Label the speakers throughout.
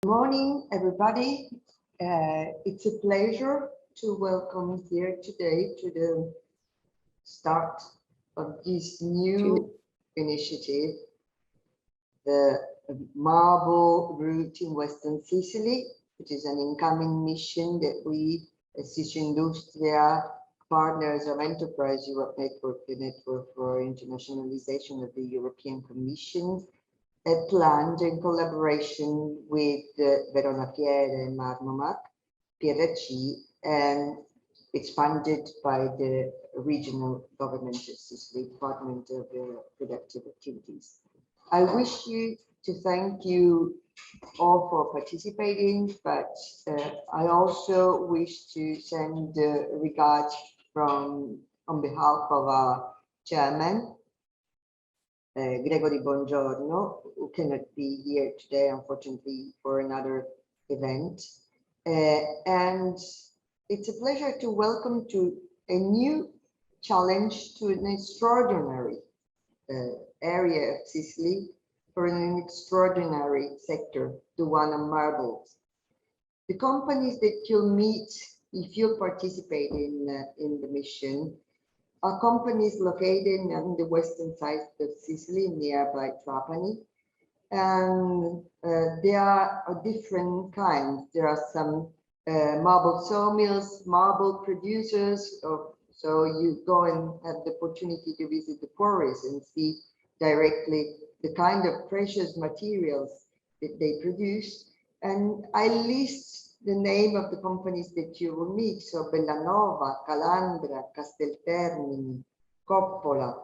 Speaker 1: Good morning, everybody. It's a pleasure to welcome here today to the start of this new initiative, the Marble Route in Western Sicily, which is an incoming mission that we, as Sicindustria, partners of Enterprise Europe Network, the Network for Internationalization of the European Commission, planned in collaboration with Verona Fiere and Marmomac, PRC, and it's funded by the regional government of Sicily, Department of Productive Activities. I wish to thank you all for participating, but I also wish to send regards on behalf of our chairman, Gregory Bongiorno, who cannot be here today, unfortunately, for another event. And it's a pleasure to welcome to a new challenge to an extraordinary area of Sicily for an extraordinary sector, the one of marbles. The companies that you'll meet if you participate in the mission are companies located on the western side of Sicily, nearby Trapani, and there are different kinds. There are some marble sawmills, marble producers, so you go and have the opportunity to visit the quarries and see directly the kind of precious materials that they produce. And I list the name of the companies that you will meet. So Bellanova, Calandra, Casteltermini, Coppola,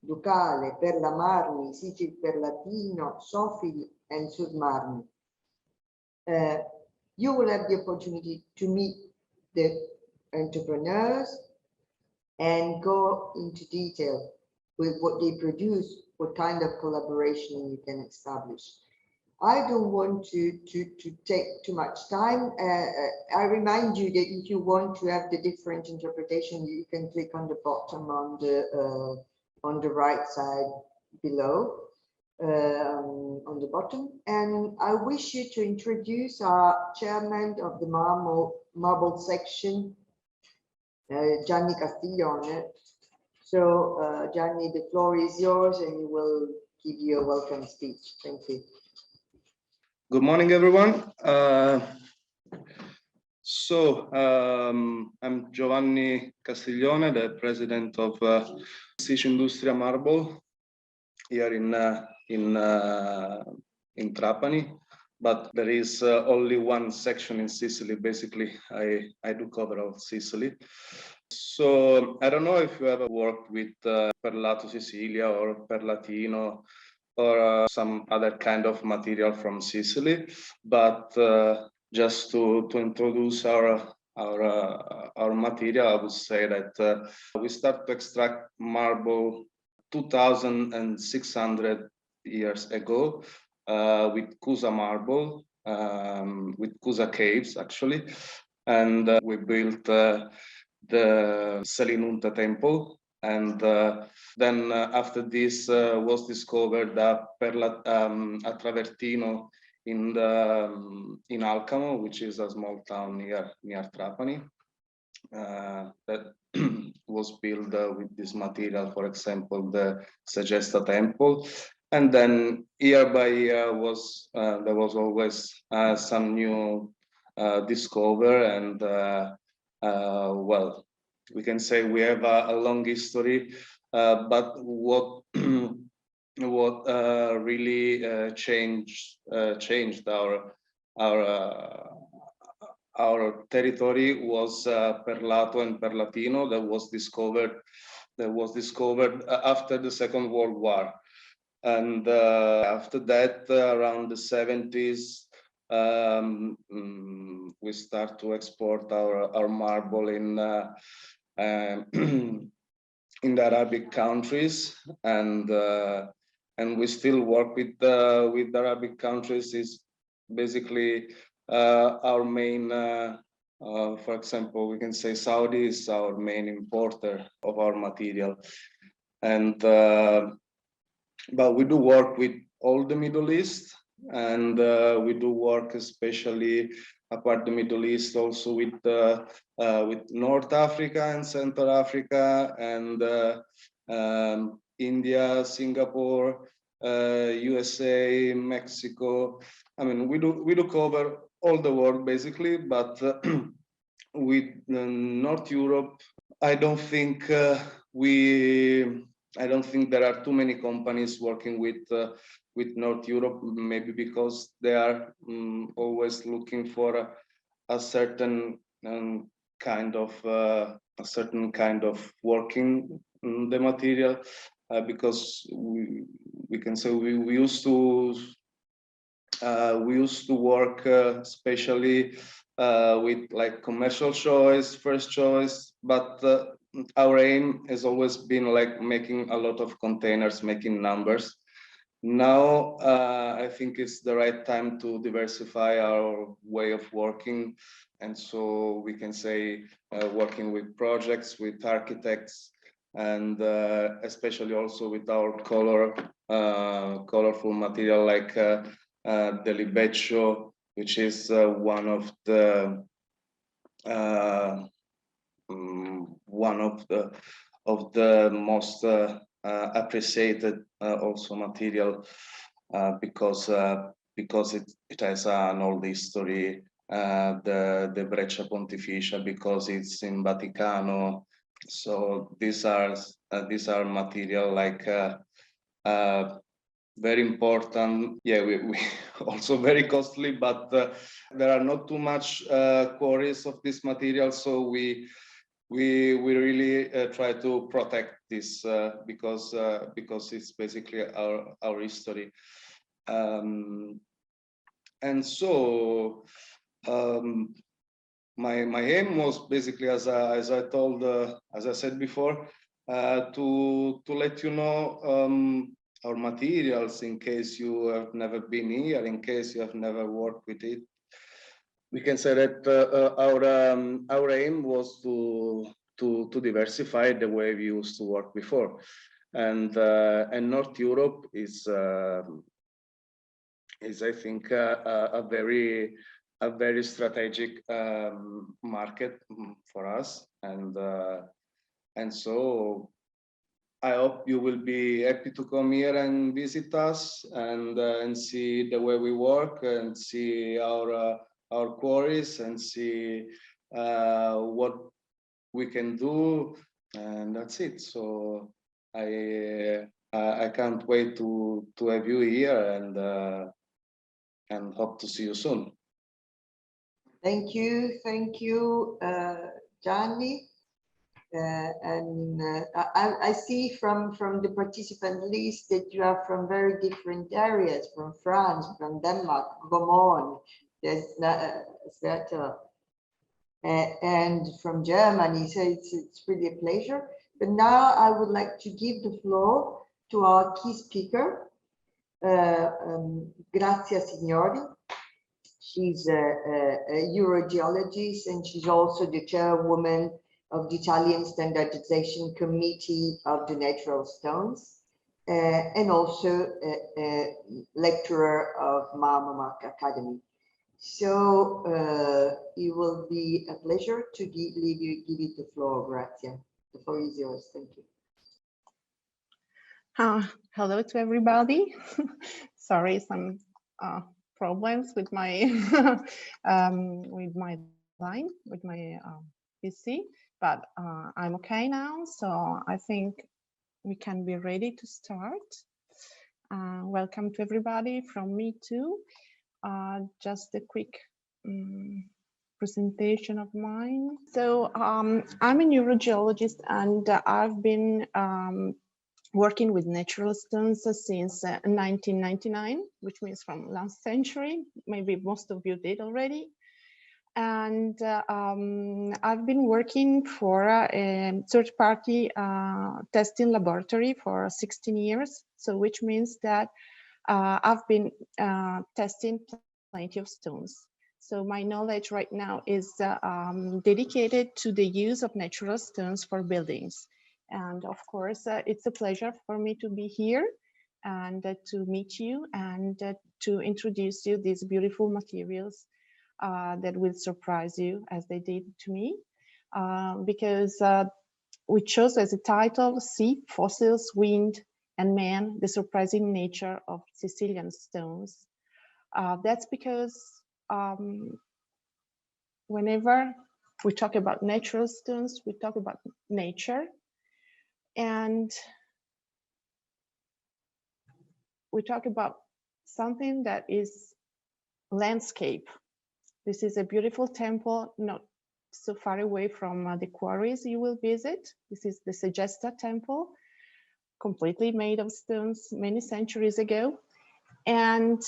Speaker 1: Ducale, Perla Marmi, Sicil Perlatino, Sofil, and Sud Marmi. You will have the opportunity to meet the entrepreneurs and go into detail with what they produce, what kind of collaboration you can establish. I don't want to take too much time. I remind you that if you want to have the different interpretation, you can click on the bottom on the right side below, on the bottom. And I wish you to introduce our chairman of the marble section, Giovanni Castiglione. So Gianni, the floor is yours, and he will give you a welcome speech. Thank you.
Speaker 2: Good morning, everyone. I'm Giovanni Castiglione, the president of Sicindustria Marble here in Trapani. But there is only one section in Sicily. Basically, I do cover all Sicily. So I don't know if you ever worked with Perlato Sicilia or Perlatino, or some other kind of material from Sicily, but just to introduce our material, I would say that we start to extract marble 2,600 years ago with Cusa marble, with Cusa caves actually, and we built the Sejesta Temple. And then after this was discovered a Travertino in Alcamo, which is a small town near Trapani, that was built with this material. For example, the Sejesta Temple. And then year by year there was always some new discover, and well, we can say we have a long history, but what really changed our territory was Perlato and Perlatino that was discovered after the Second World War, and after that, around the 70s. We start to export our marble in the Arabic countries, and we still work with the Arabic countries. Is basically our main. For example, we can say Saudi is our main importer of our material, and but we do work with all the Middle East. and we do work especially apart the Middle East, also with North Africa and Central Africa and India, Singapore, USA, Mexico. I mean, we do cover all the world basically, but with North Europe, I don't think there are too many companies working with North Europe, maybe because they are always looking for a certain kind of working the material, because we can say we used to work especially with like commercial choice, first choice, but our aim has always been like making a lot of containers, making numbers. Now I think it's the right time to diversify our way of working, and so we can say working with projects, with architects, and especially also with our colorful material like the libeccio, which is one of the most appreciated also material because it has an old history. The Breccia Pontificia, because it's in Vaticano. So these are material like very important. Yeah, we also very costly, but there are not too much quarries of this material, so we really try to protect this because it's basically our history. And so my aim was basically, as I said before, to let you know our materials, in case you have never been here, in case you have never worked with it. We can say that our aim was to diversify the way we used to work before, and North Europe is I think a very strategic market for us, and so I hope you will be happy to come here and visit us and see the way we work and see our quarries and see what we can do, and that's it. So I can't wait to have you here and hope to see you soon.
Speaker 1: Thank you, Gianni. I see from the participant list that you are from very different areas, from France, from Denmark, Gaumont, and from Germany. So it's really a pleasure. But now I would like to give the floor to our key speaker, Grazia Signori. She's a Eurogeologist, and she's also the chairwoman of the Italian Standardization Committee of the Natural Stones, and also a lecturer of Marmomac Academy. So it will be a pleasure to give you the floor, Grazia. The floor is yours. Thank you.
Speaker 3: Hello to everybody. Sorry, some problems with my line, with my PC, but I'm okay now, so I think we can be ready to start. Welcome to everybody from me too. Just a quick presentation of mine. So I'm a Eurogeologist, and I've been working with natural stones since 1999, which means from last century. Maybe most of you did already. And I've been working for a third-party testing laboratory for 16 years. So which means that I've been testing plenty of stones. So my knowledge right now is dedicated to the use of natural stones for buildings. And of course, it's a pleasure for me to be here and to meet you and to introduce you these beautiful materials that will surprise you as they did to me, because we chose as a title Sea, Fossils, Wind, and Man, the Surprising Nature of Sicilian Stones. That's because whenever we talk about natural stones, we talk about nature, and we talk about something that is landscape. This is a beautiful temple, not so far away from the quarries you will visit. This is the Sejesta Temple, completely made of stones many centuries ago. And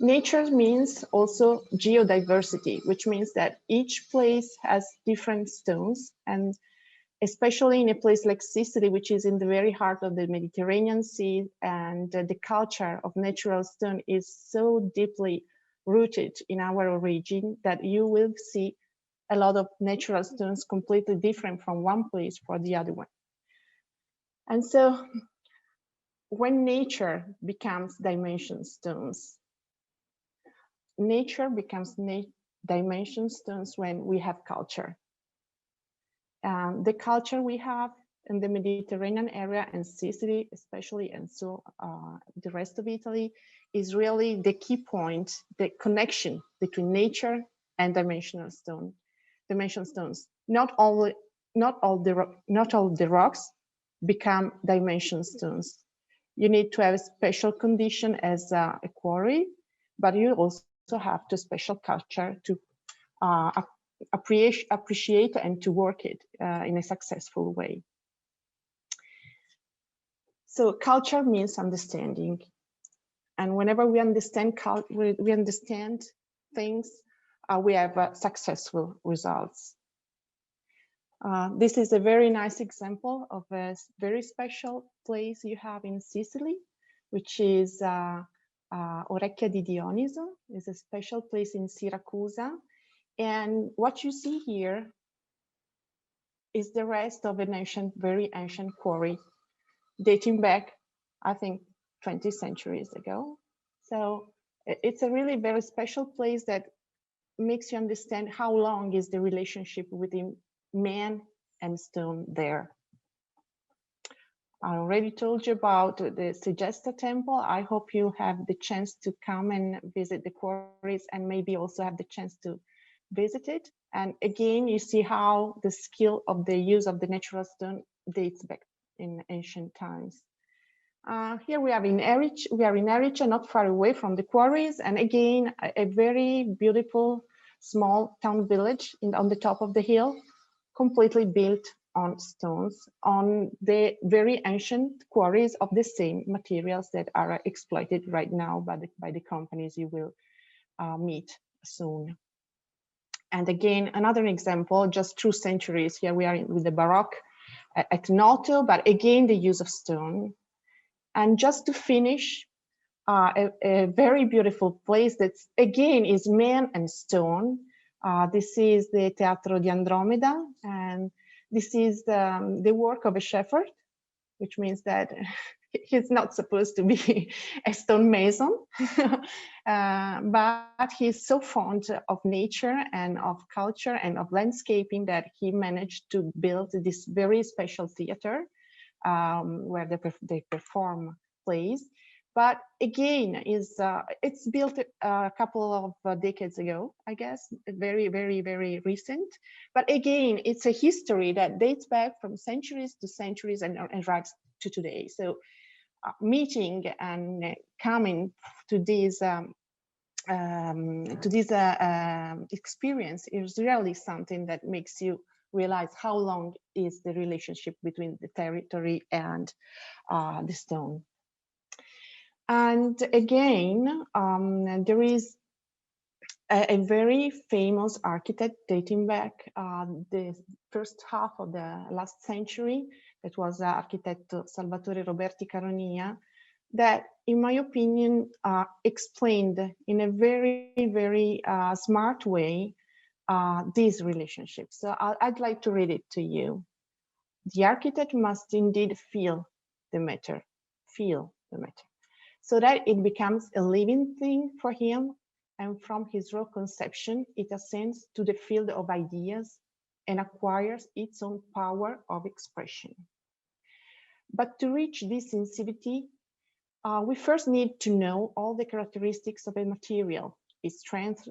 Speaker 3: nature means also geodiversity, which means that each place has different stones, and especially in a place like Sicily, which is in the very heart of the Mediterranean Sea, and the culture of natural stone is so deeply rooted in our origin that you will see a lot of natural stones completely different from one place for the other one. And so when nature becomes dimension stones, nature becomes dimension stones when we have culture. The culture we have in the Mediterranean area and Sicily especially, and so the rest of Italy, is really the key point, the connection between nature and dimension stones. Not all the rocks become dimension stones. You need to have a special condition as a quarry, but you also have to special culture to appreciate and to work it in a successful way. So culture means understanding, and whenever we understand things, we have successful results. This is a very nice example of a very special place you have in Sicily, which is Orecchia di Dioniso. It's a special place in Siracusa. And what you see here is the rest of an ancient, very ancient quarry dating back, I think, 20 centuries ago. So it's a really very special place that makes you understand how long is the relationship between man and stone there. I already told you about the Sejesta Temple. I hope you have the chance to come and visit the quarries and maybe also have the chance to visit it. And again, you see how the skill of the use of the natural stone dates back in ancient times. Here we are in Erice, not far away from the quarries, and again a very beautiful small town village on the top of the hill, completely built on stones, on the very ancient quarries of the same materials that are exploited right now by the companies you will meet soon. And again, another example, just 2 centuries. Here we are with the Baroque at Noto, but again, the use of stone. And just to finish, a very beautiful place that again is man and stone. This is the Teatro di Andromeda, and this is the work of a shepherd, which means that he's not supposed to be a stonemason, but he's so fond of nature and of culture and of landscaping that he managed to build this very special theater where they perform plays. But again, it's built a couple of decades ago, I guess, very, very, very recent. But again, it's a history that dates back from centuries to centuries and right to today. So meeting and coming to this experience is really something that makes you realize how long is the relationship between the territory and the stone. And again, there is a very famous architect dating back the first half of the last century. That was architect Salvatore Roberti Caronia, that, in my opinion, explained in a very, very smart way these relationships. So I'd like to read it to you. The architect must indeed feel the matter, so that it becomes a living thing for him, and from his raw conception, it ascends to the field of ideas and acquires its own power of expression. But to reach this sensitivity, we first need to know all the characteristics of a material, its strengths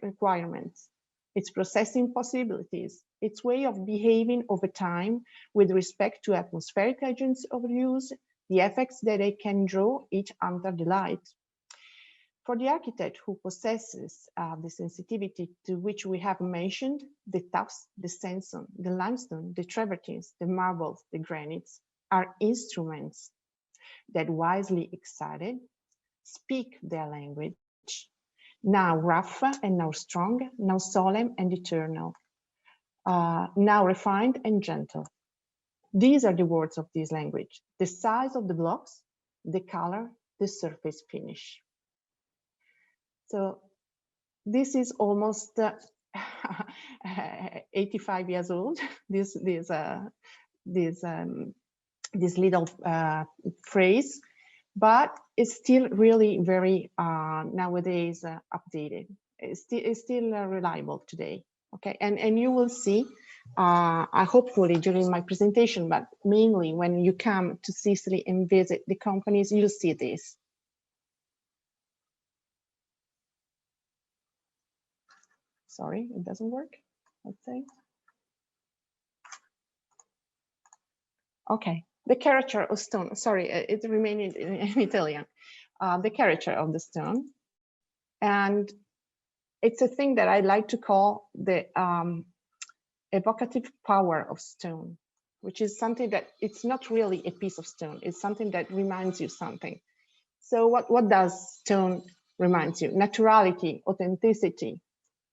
Speaker 3: requirements, its processing possibilities, its way of behaving over time with respect to atmospheric agents of use, the effects that they can draw each under the light. For the architect who possesses the sensitivity to which we have mentioned, the tuffs, the sandstone, the limestone, the travertines, the marbles, the granites are instruments that, wisely excited, speak their language, now rough and now strong, now solemn and eternal, now refined and gentle. These are the words of this language: the size of the blocks, the color, the surface finish. So this is almost 85 years old, this little phrase, but it's still really very nowadays updated. It's still reliable today. Okay, and you will see, hopefully during my presentation, but mainly when you come to Sicily and visit the companies, you'll see this. Sorry, it doesn't work, let's say. Okay, the character of stone. Sorry, it remained in Italian. The character of the stone. And it's a thing that I like to call the evocative power of stone, which is something that it's not really a piece of stone. It's something that reminds you something. So what does stone remind you? Naturality, authenticity,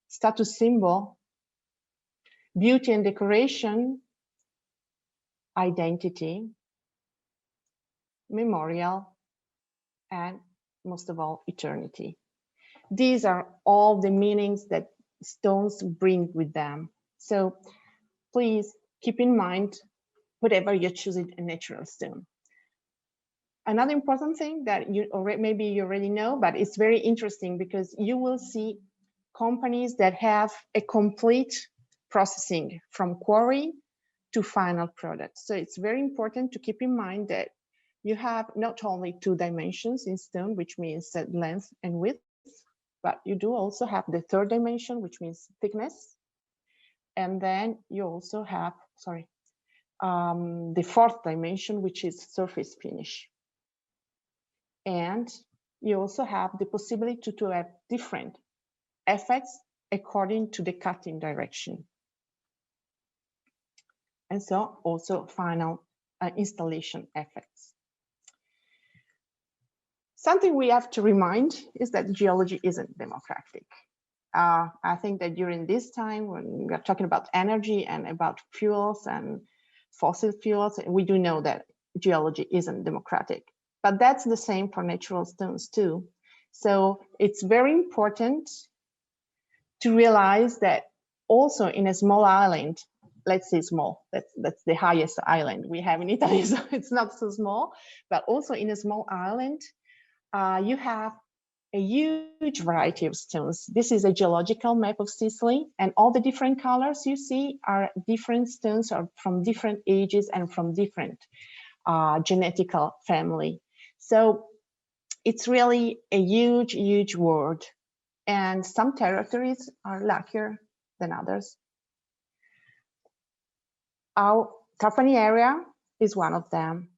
Speaker 3: status symbol, beauty and decoration, identity, memorial, and most of all, eternity. These are all the meanings that stones bring with them. So please keep in mind, whatever you're choosing a natural stone. Another important thing that maybe you already know, but it's very interesting because you will see companies that have a complete processing from quarry to final product. So it's very important to keep in mind that you have not only 2 dimensions in stone, which means length and width, but you do also have the 3rd dimension, which means thickness. And then you also have, the 4th dimension, which is surface finish. And you also have the possibility to have different effects according to the cutting direction. And so also final installation effects. Something we have to remind is that geology isn't democratic. I think that during this time, when we are talking about energy and about fuels and fossil fuels, we do know that geology isn't democratic. But that's the same for natural stones too. So it's very important to realize that also in a small island, let's say small, that's the highest island we have in Italy, so it's not so small, but also in a small island, you have a huge variety of stones. This is a geological map of Sicily, and all the different colors you see are different stones or from different ages and from different genetical family. So it's really a huge, huge world, and some territories are luckier than others. Our Trapani area is one of them.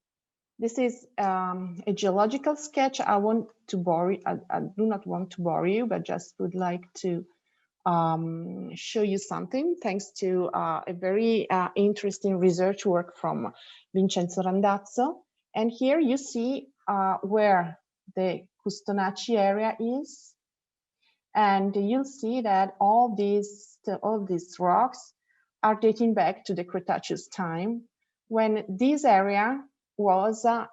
Speaker 3: This is a geological sketch. I want to bore you, I do not want to bore you, but just would like to show you something thanks to a very interesting research work from Vincenzo Randazzo. And here you see where the Custonacci area is. And you'll see that all these rocks are dating back to the Cretaceous time, when this area was a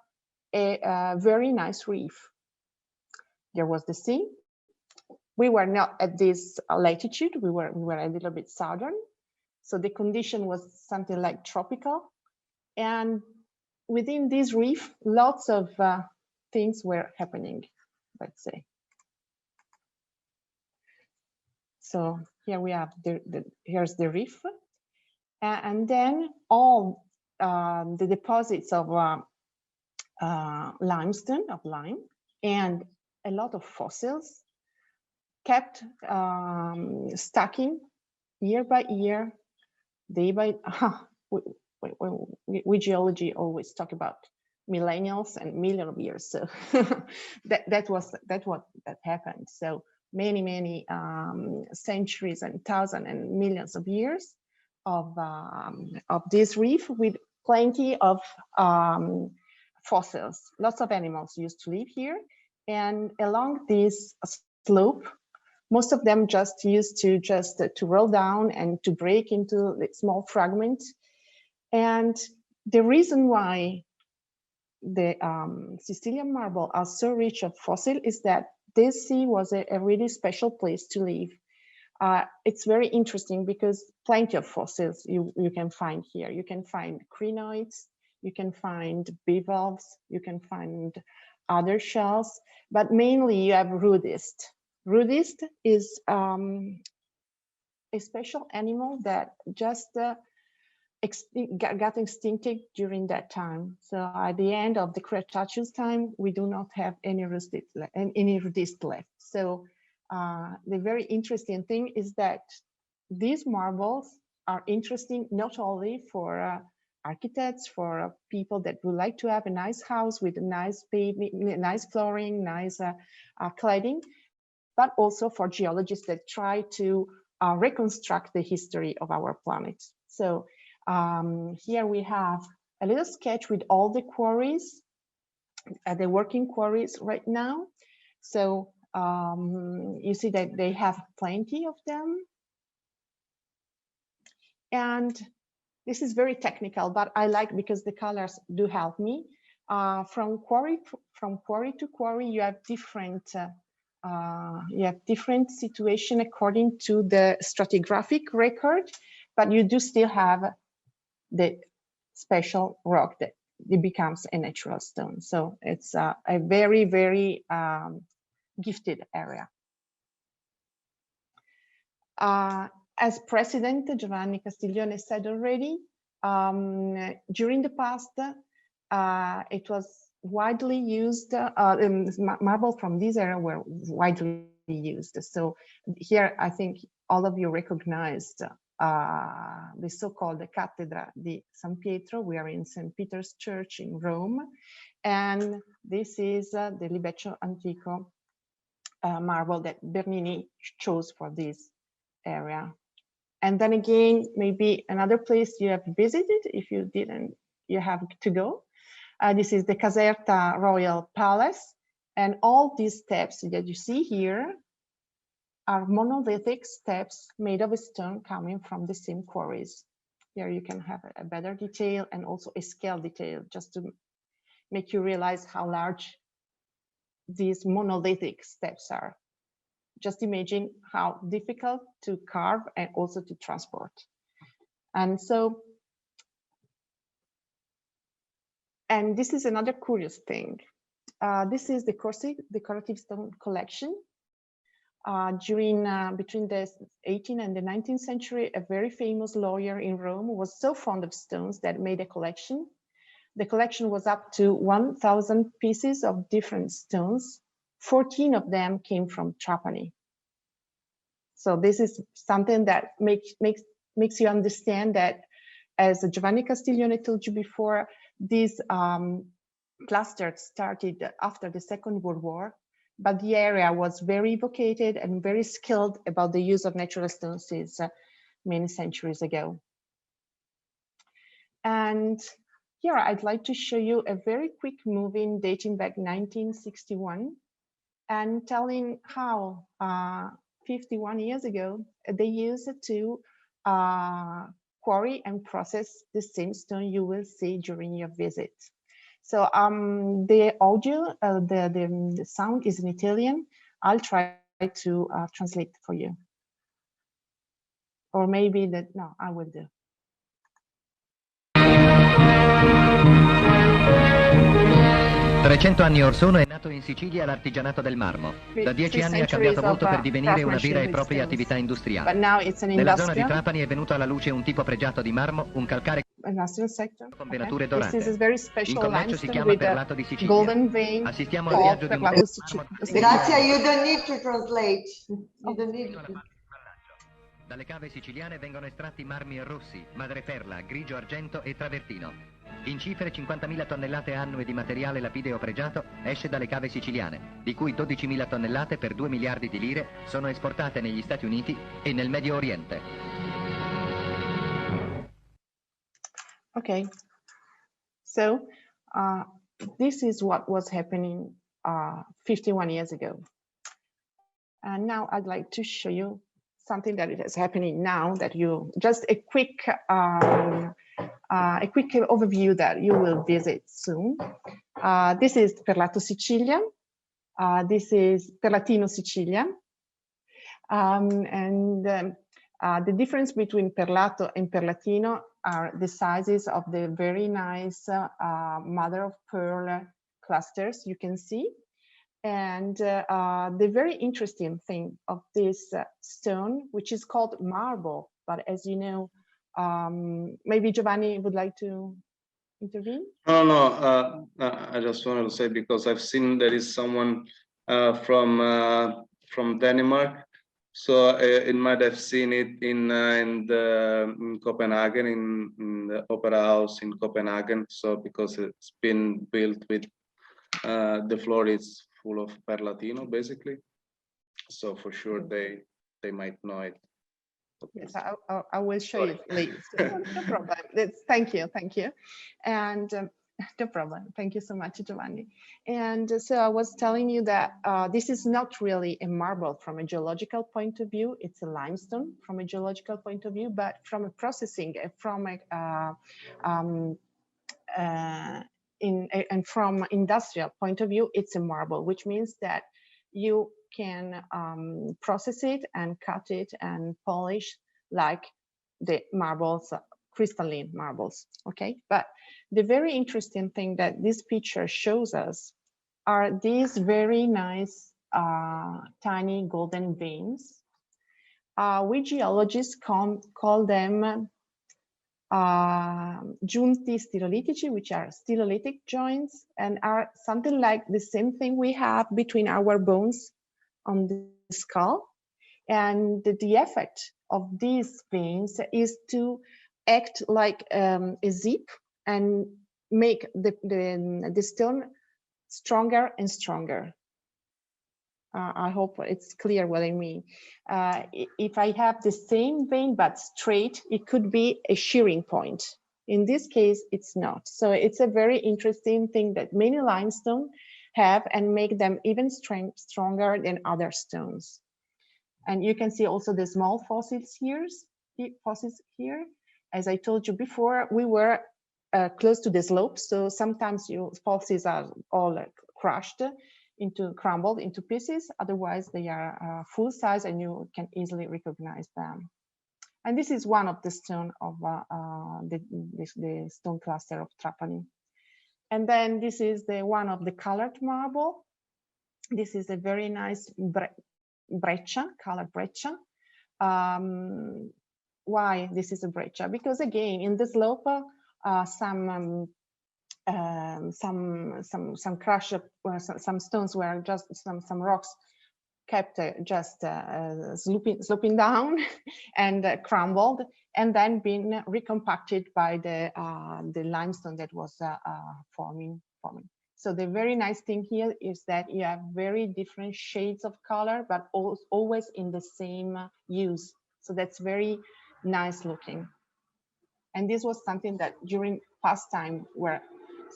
Speaker 3: very nice reef. There was the sea. We were not at this latitude, we were a little bit southern. So the condition was something like tropical. And within this reef, lots of things were happening, let's say. So here we have here's the reef, and then all the deposits of limestone, of lime, and a lot of fossils kept stacking year by year, day by. We geology always talk about millennials and million of years, so that's what happened. So many centuries and thousands and millions of years of this reef with plenty of fossils. Lots of animals used to live here, and along this slope, most of them just used to roll down and to break into small fragments. And the reason why the Sicilian marble are so rich of fossil is that this sea was a really special place to live. It's very interesting because plenty of fossils you can find here. You can find crinoids, you can find bivalves, you can find other shells, but mainly you have rudist. Rudist is a special animal that just got extincted during that time. So at the end of the Cretaceous time, we do not have any rudist left. So the very interesting thing is that these marbles are interesting not only for architects, for people that would like to have a nice house with a nice nice flooring, nice cladding, but also for geologists that try to reconstruct the history of our planet. So here we have a little sketch with all the quarries, the working quarries right now. So you see that they have plenty of them. And this is very technical, but I like because the colors do help me. From quarry to quarry, you have different situation according to the stratigraphic record, but you do still have the special rock that it becomes a natural stone. So it's a very, very gifted area. As President Giovanni Castiglione said already, during the past, it was widely used, marble from this area were widely used. So here, I think all of you recognized the so-called Cattedra di San Pietro. We are in St. Peter's Church in Rome. And this is the Libeccio Antico marble that Bernini chose for this area. And then again, maybe another place you have visited. If you didn't, you have to go. This is the Caserta Royal Palace. And all these steps that you see here are monolithic steps made of stone coming from the same quarries. Here you can have a better detail and also a scale detail just to make you realize how large these monolithic steps are. Just imagine how difficult to carve and also to transport. And so, and this is another curious thing. This is the decorative stone collection. Between the 18th and the 19th century, a very famous lawyer in Rome was so fond of stones that made a collection. The collection was up to 1,000 pieces of different stones. 14 of them came from Trapani. So this is something that makes you understand that, as Giovanni Castiglione told you before, these clusters started after the Second World War, but the area was very vocated and very skilled about the use of natural stones since many centuries ago. And here I'd like to show you a very quick movie dating back 1961 and telling how 51 years ago they used to quarry and process the same stone you will see during your visit. So the audio, the sound is in Italian. I'll try to translate for you. Or maybe that, no, I will do.
Speaker 4: 300 anni or sono è nato in Sicilia l'artigianato del marmo. Da 10 anni ha cambiato molto per divenire una vera e propria attività industriale. Nella zona di Trapani è venuto alla luce un tipo pregiato di marmo, un calcare con venature dorate. In commercio si chiama perlato di Sicilia. Assistiamo al viaggio di un
Speaker 1: Grazia, you don't need to translate. You don't need to.
Speaker 4: Dalle cave siciliane vengono estratti marmi rossi, madreperla, grigio argento e travertino. In cifre 50.000 tonnellate annue di materiale lapideo pregiato esce dalle cave siciliane, di cui 12.000 tonnellate per 2 miliardi di lire sono esportate negli Stati Uniti e nel Medio Oriente.
Speaker 3: Okay, so this is what was happening 51 years ago. And now I'd like to show you something that is happening now, that you just a quick overview that you will visit soon. This is Perlato Sicilia. This is Perlatino Sicilia. The difference between Perlato and Perlatino are the sizes of the very nice mother of pearl clusters you can see. And the very interesting thing of this stone, which is called marble, but as you know, maybe Giovanni would like to intervene?
Speaker 2: No, I just wanted to say, because I've seen there is someone from Denmark, so it might have seen it in Copenhagen, in the Opera House in Copenhagen. So because it's been built with the floor is full of perlatino, basically. So for sure they might know it.
Speaker 3: Yes, I will show you later. No problem. Thank you. And no problem. Thank you so much, Giovanni. And so I was telling you that this is not really a marble from a geological point of view. It's a limestone from a geological point of view, but from a processing, from industrial point of view, it's a marble, which means that you can process it and cut it and polish like the marbles, crystalline marbles, okay? But the very interesting thing that this picture shows us are these very nice tiny golden veins. We geologists call them giunti stylolitici, which are stylolytic joints, and are something like the same thing we have between our bones on the skull. And the effect of these veins is to act like a zip and make the stone stronger and stronger. I hope it's clear what I mean. If I have the same vein but straight, it could be a shearing point. In this case, it's not. So it's a very interesting thing that many limestone have and make them even stronger than other stones. And you can see also the small fossils here. As I told you before, we were close to the slope, so sometimes fossils are all crushed, crumbled into pieces. Otherwise, they are full size and you can easily recognize them. And this is one of the stone of the stone cluster of Trapani. And then this is the one of the colored marble. This is a very nice breccia, colored breccia. Why this is a breccia? Because again, in the slope, some crush, some stones were just some rocks kept just sloping down and crumbled, and then been recompacted by the limestone that was forming. So the very nice thing here is that you have very different shades of color, but always in the same use. So that's very nice looking. And this was something that during past time were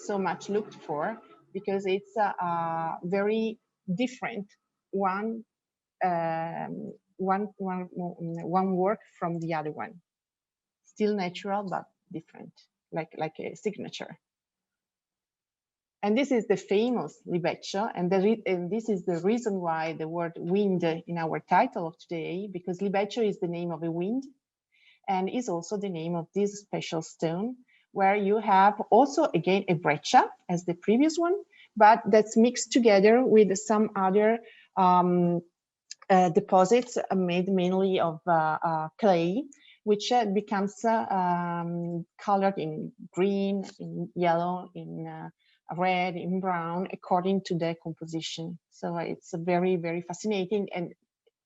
Speaker 3: so much looked for, because it's very different one work from the other one. Still natural, but different, like a signature. And this is the famous libeccio, and this is the reason why the word wind in our title of today, because libeccio is the name of a wind, and is also the name of this special stone, where you have also again a breccia as the previous one, but that's mixed together with some other deposits made mainly of clay, which becomes colored in green, in yellow, in red, in brown, according to their composition. So it's a very, very fascinating, and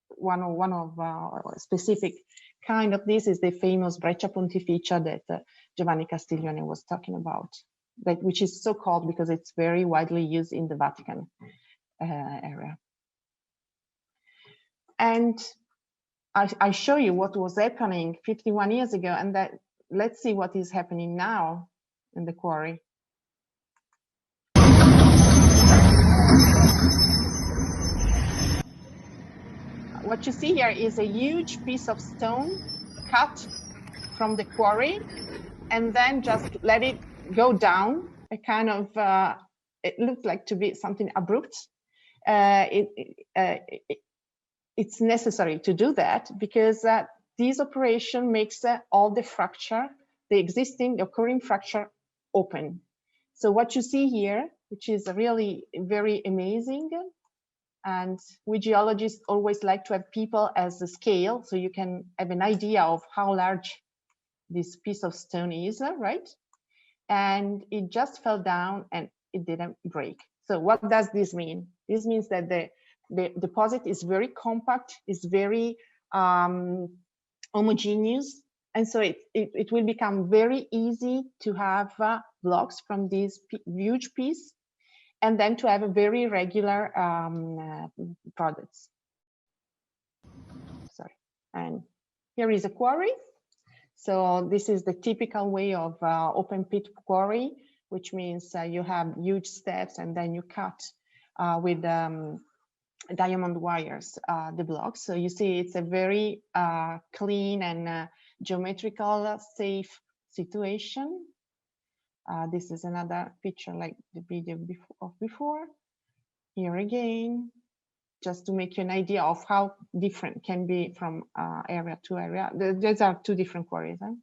Speaker 3: one of specific kind of this is the famous Breccia Pontificia that Giovanni Castiglione was talking about, which is so called because it's very widely used in the Vatican area. And I show you what was happening 51 years ago, and that let's see what is happening now in the quarry. What you see here is a huge piece of stone cut from the quarry, and then just let it go down. A kind of, it looked like to be something abrupt. It's necessary to do that because this operation makes all the fracture, the occurring fracture, open. So what you see here, which is really very amazing, and we geologists always like to have people as a scale, so you can have an idea of how large this piece of stone is, right? And it just fell down and it didn't break. So what does this mean? This means that the deposit is very compact, is very homogeneous, and so it will become very easy to have blocks from this huge piece, and then to have a very regular products. Sorry, and here is a quarry. So this is the typical way of open pit quarry, which means you have huge steps and then you cut with diamond wires the blocks. So you see it's a very clean and geometrical, safe situation. This is another picture like the video before. Here again, just to make you an idea of how different can be from area to area. These are two different quarries. Huh?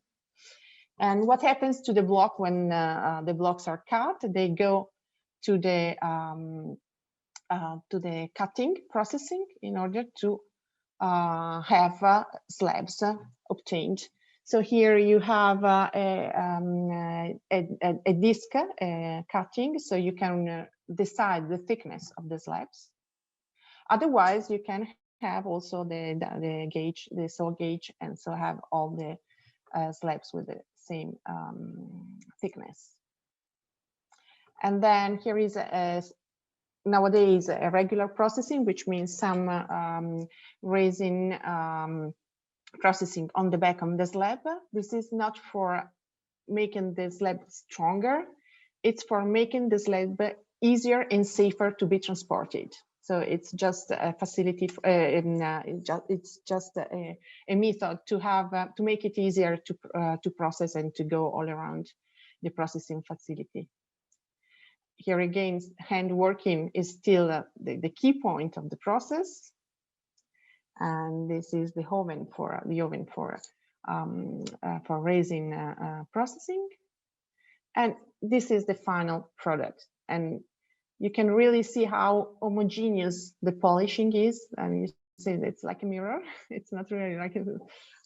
Speaker 3: And what happens to the block when the blocks are cut? They go to the cutting processing in order to have slabs obtained. So here you have a disc cutting, so you can decide the thickness of the slabs. Otherwise, you can have also the gauge, the saw gauge, and so have all the slabs with the same thickness. And then here is nowadays a regular processing, which means some resin processing on the back of the slab. This is not for making the slab stronger, it's for making the slab easier and safer to be transported. So it's just a facility, it's just a method to have to make it easier to process and to go all around the processing facility. Here again, hand working is still the key point of the process. And this is the oven for resin processing. And this is the final product. And you can really see how homogeneous the polishing is. And you see that it's like a mirror. It's not really like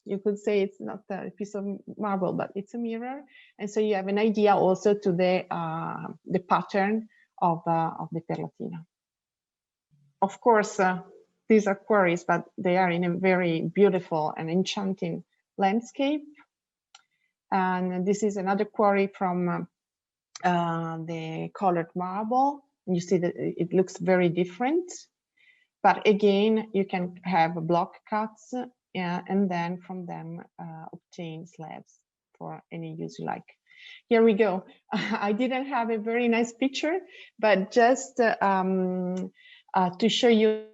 Speaker 3: you could say it's not a piece of marble, but it's a mirror. And so you have an idea also to the pattern of the perlatina. Of course, these are quarries, but they are in a very beautiful and enchanting landscape. And this is another quarry from the colored marble. You see that it looks very different. But again, you can have block cuts and then from them obtain slabs for any use you like. Here we go. I didn't have a very nice picture, but just to show you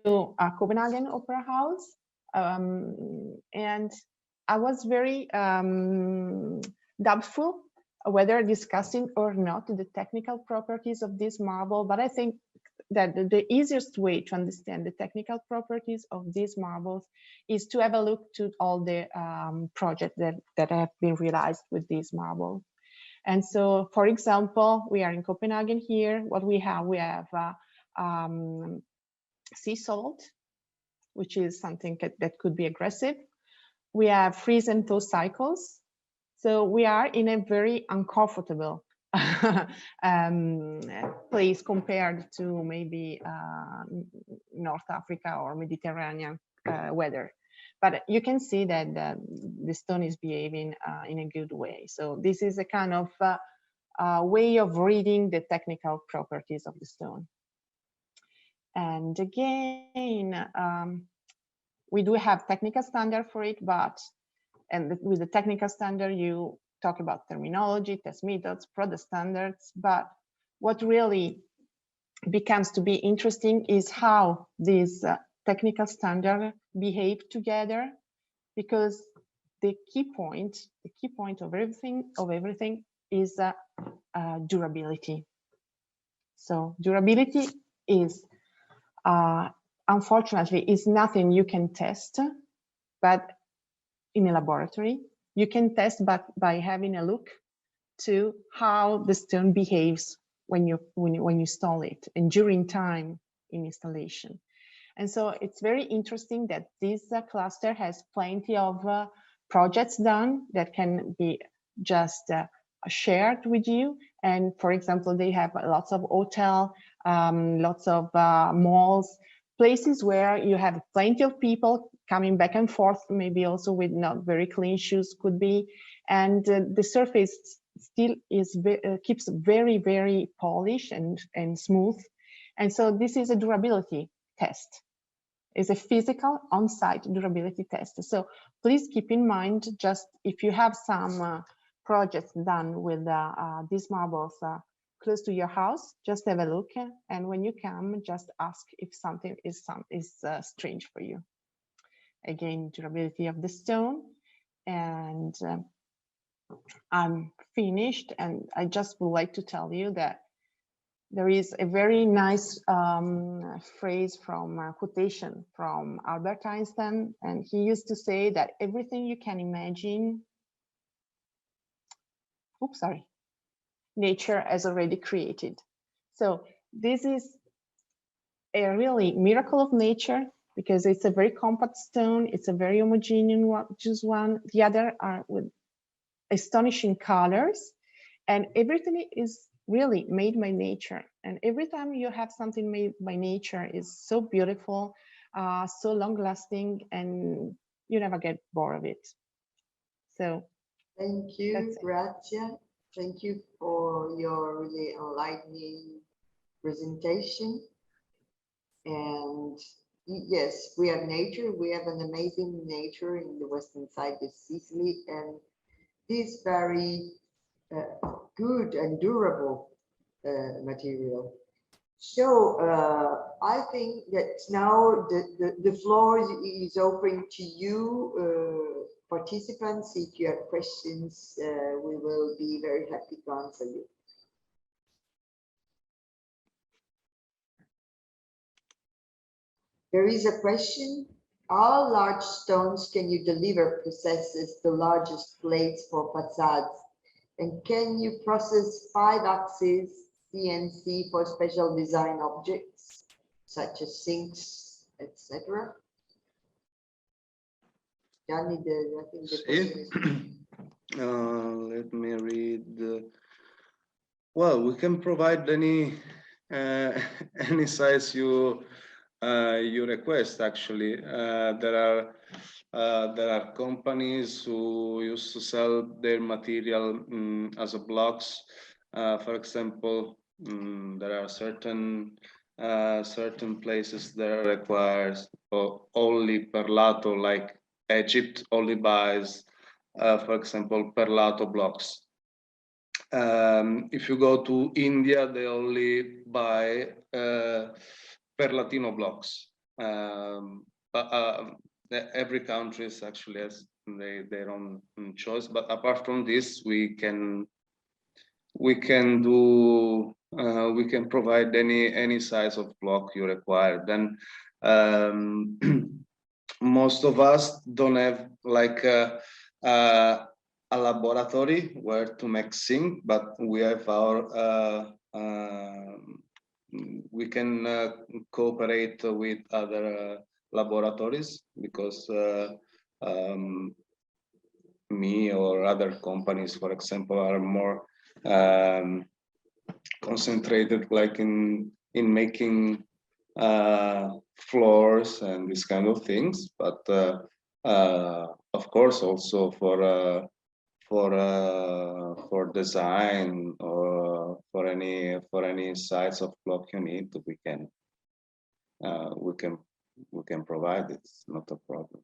Speaker 3: Copenhagen Opera House. And I was very doubtful whether discussing or not the technical properties of this marble, but I think that the easiest way to understand the technical properties of these marbles is to have a look to all the projects that have been realized with this marble. And so, for example, we are in Copenhagen here. What we have sea salt, which is something that could be aggressive. We have freeze and thaw cycles. So we are in a very uncomfortable place compared to maybe North Africa or Mediterranean weather. But you can see that the stone is behaving in a good way. So this is a kind of way of reading the technical properties of the stone. And again, we do have technical standard for it, and with the technical standard, you talk about terminology, test methods, product standards, but what really becomes to be interesting is how these technical standards behave together, because the key point of everything is durability. So durability is unfortunately is nothing you can test, but in a laboratory you can test by having a look to how the stone behaves when you install it and during time in installation. And so it's very interesting that this cluster has plenty of projects done that can be just shared with you. And for example, they have lots of hotel, lots of malls, places where you have plenty of people coming back and forth, maybe also with not very clean shoes could be, and the surface still is keeps very, very polished and smooth. And so this is a durability test. It's a physical on-site durability test. So please keep in mind, just if you have some projects done with these marbles close to your house, just have a look, and when you come, just ask if something is strange for you. Again, durability of the stone. And I'm finished, and I just would like to tell you that there is a very nice phrase from quotation from Albert Einstein, and he used to say that everything you can imagine, nature has already created. So this is a really miracle of nature, because it's a very compact stone, it's a very homogeneous one. The other are with astonishing colors, and everything is really made by nature. And every time you have something made by nature is so beautiful, so long lasting, and you never get bored of it. So
Speaker 1: thank you, Grazia. Thank you for your really enlightening presentation. And yes, we have nature. We have an amazing nature in the western side of Sicily, and this very good and durable material. So I think that now the floor is open to you, participants. If you have questions, we will be very happy to answer you. There is a question. How large stones can you deliver possesses the largest plates for facades? And can you process 5-axis CNC for special design objects, such as sinks, etc.? Gianni, I think the question is...
Speaker 2: let me read. Well, we can provide any size you request. Actually, there are companies who used to sell their material as a blocks. For example, there are certain places that requires only per lato, like Egypt only buys, for example, per lato blocks. If you go to India, they only buy per Latino blocks. But every country actually has their own choice. But apart from this, we can provide any size of block you require. Then most of us don't have like a a laboratory where to make zinc, but we have our we can cooperate with other laboratories, because me or other companies, for example, are more concentrated like in making floors and these kind of things, but of course also for design or for any size of block you need, we can provide it. It's not a problem.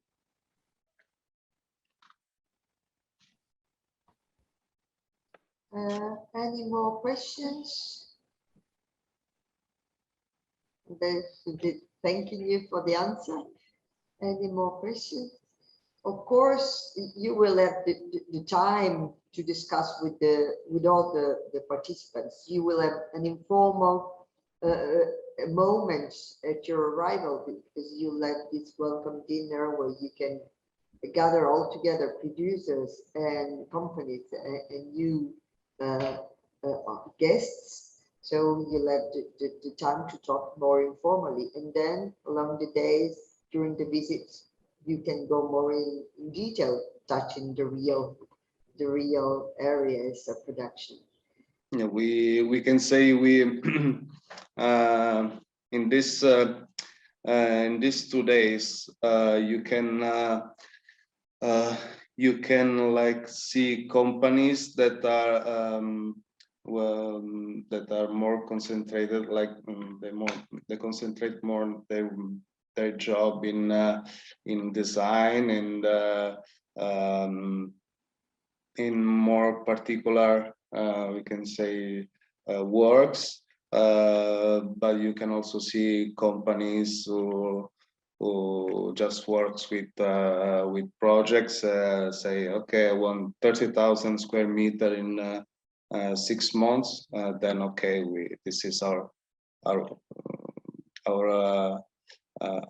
Speaker 1: Any more questions? Thanking you for the answer. Any more questions? Of course, you will have the time to discuss with all the participants. You will have an informal moment at your arrival, because you'll have this welcome dinner where you can gather all together, producers and companies and you guests. So you'll have the time to talk more informally, and then along the days during the visits, you can go more in detail, touching the real areas of production.
Speaker 2: Yeah, we can say we in these 2 days you can like see companies that are more concentrated, like they concentrate more their job in design and in more particular we can say works, but you can also see companies who just works with projects, say, okay, I want 30,000 square meter in 6 months, then okay, this is our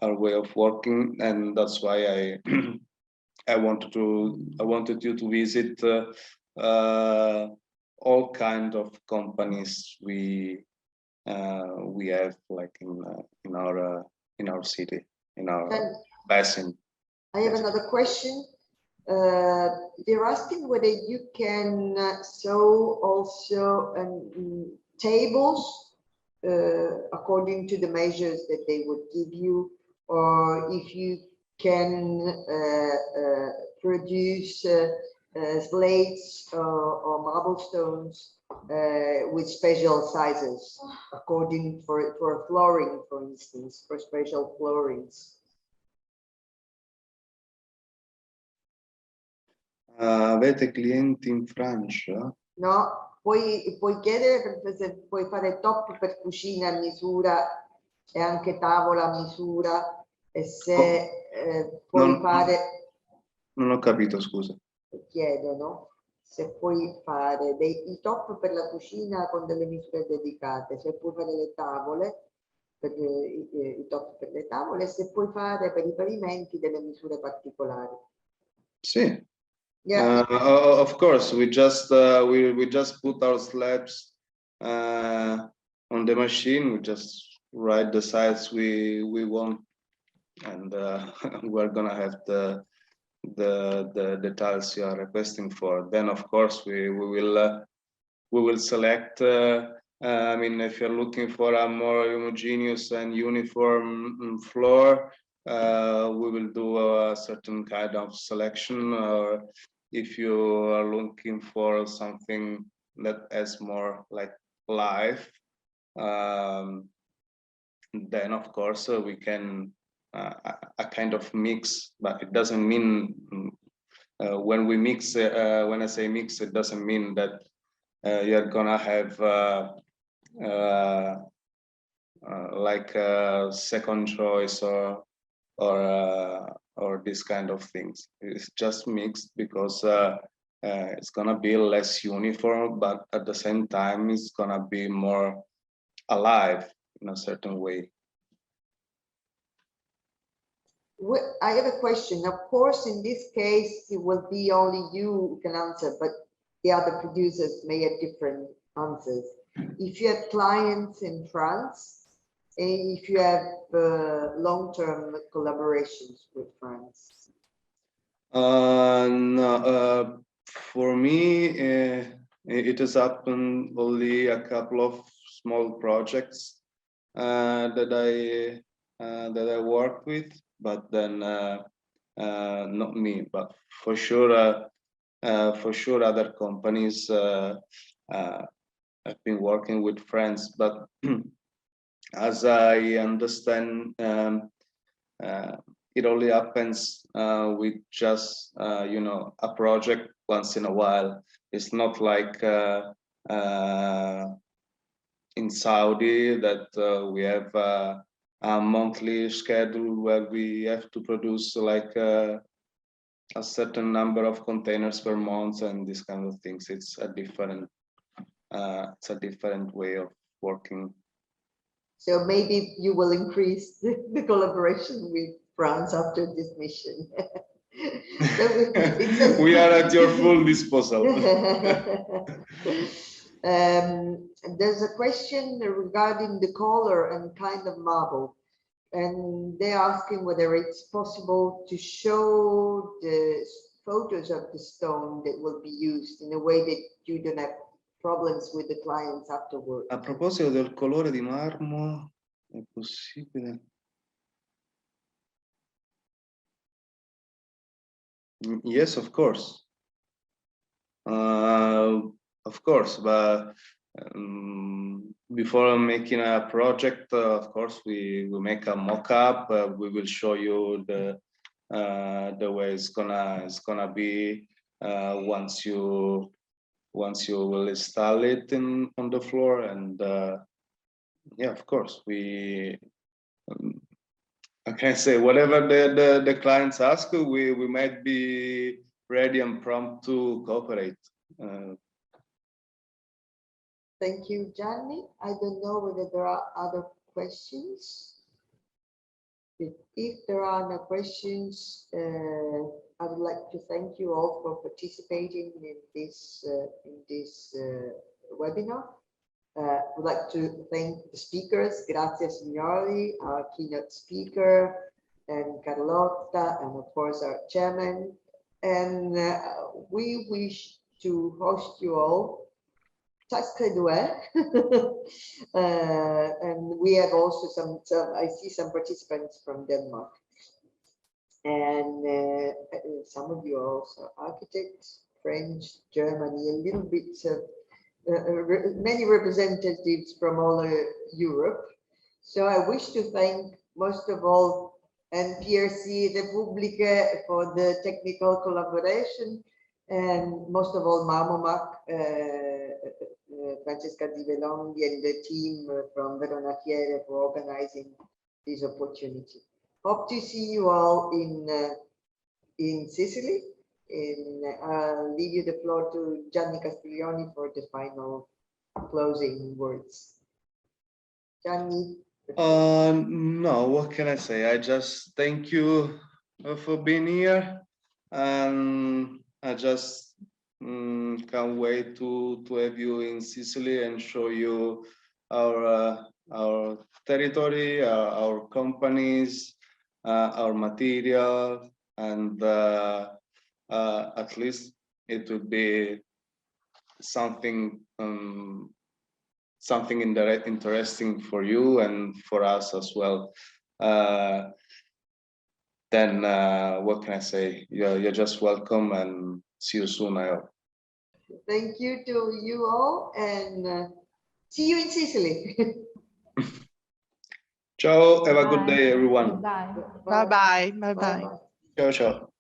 Speaker 2: way of working, and that's why I wanted you to visit all kind of companies we have like in our city, in our basin.
Speaker 1: I have another question. They're asking whether you can show also tables according to the measures that they would give you, or if you can produce slates or marble stones with special sizes, according for flooring, for instance, for special floorings.
Speaker 2: Avete clienti in Francia?
Speaker 1: No, puoi chiedere se puoi fare top per cucina a misura e anche tavola a misura, e se puoi fare...
Speaker 2: Non ho capito, scusa.
Speaker 1: Chiedono se puoi fare i top per la cucina con delle misure dedicate, se puoi fare le tavole, per i top per le tavole, e se puoi fare per i pavimenti delle misure particolari.
Speaker 2: Sì.
Speaker 1: Yeah.
Speaker 2: Of course, we just put our slabs on the machine. We just write the size we want, and we're gonna have the tiles you are requesting for. Then of course we will select. I mean, if you're looking for a more homogeneous and uniform floor, we will do a certain kind of selection. Or if you are looking for something that has more like life, then of course we can a kind of mix. But it doesn't mean when we mix. When I say mix, it doesn't mean that you're gonna have like a second choice or this kind of things. It's just mixed because it's gonna be less uniform, but at the same time it's gonna be more alive in a certain way.
Speaker 1: I have a question. Of course, in this case, it will be only you who can answer, but the other producers may have different answers. If you have clients in France, and if you have long-term collaborations with France.
Speaker 2: No, for me, it has happened only a couple of small projects that I worked with, but then not me, but for sure other companies have been working with friends. But as I understand, it only happens with just a project once in a while. It's not like in Saudi that we have a monthly schedule where we have to produce like a certain number of containers per month and these kind of things. It's a different way of working.
Speaker 1: So maybe you will increase the collaboration with France after this mission.
Speaker 2: We are at your full disposal.
Speaker 1: There's a question regarding the color and kind of marble, and they're asking whether it's possible to show the photos of the stone that will be used in a way that you don't have problems with the clients afterwards.
Speaker 2: A proposito del colore di marmo, è possibile? Yes, of course. But before making a project, of course, we make a mock-up. We will show you the way it's gonna be once you will install it on the floor. And yeah, of course, we I can say whatever the clients ask, we might be ready and prompt to cooperate.
Speaker 1: Thank you, Gianni. I don't know whether there are other questions. If there are no questions, I would like to thank you all for participating in this webinar. I would like to thank the speakers, Grazia Signori, our keynote speaker, and Carlotta, and of course our chairman. And we wish to host you all. And we have also some, I see some participants from Denmark. And some of you are also architects, French, Germany, a little bit of many representatives from all Europe. So I wish to thank most of all PRC Repubbliche for the technical collaboration, and most of all Marmomac, Francesca Di Velonghi and the team from Verona Fiere for organizing this opportunity. Hope to see you all in Sicily. And I'll leave you the floor to Gianni Castiglione for the final closing words. Gianni?
Speaker 2: No, what can I say? I just thank you for being here, and I just can't wait to have you in Sicily and show you our territory, our companies, our material, and at least it would be something interesting for you and for us as well. Then what can I say? You're just welcome, and see you soon, I hope.
Speaker 1: Thank you to you all, and see you in Sicily.
Speaker 2: Ciao, have a good day, everyone.
Speaker 5: Bye.
Speaker 3: Bye-bye. Bye-bye.
Speaker 2: Ciao, ciao.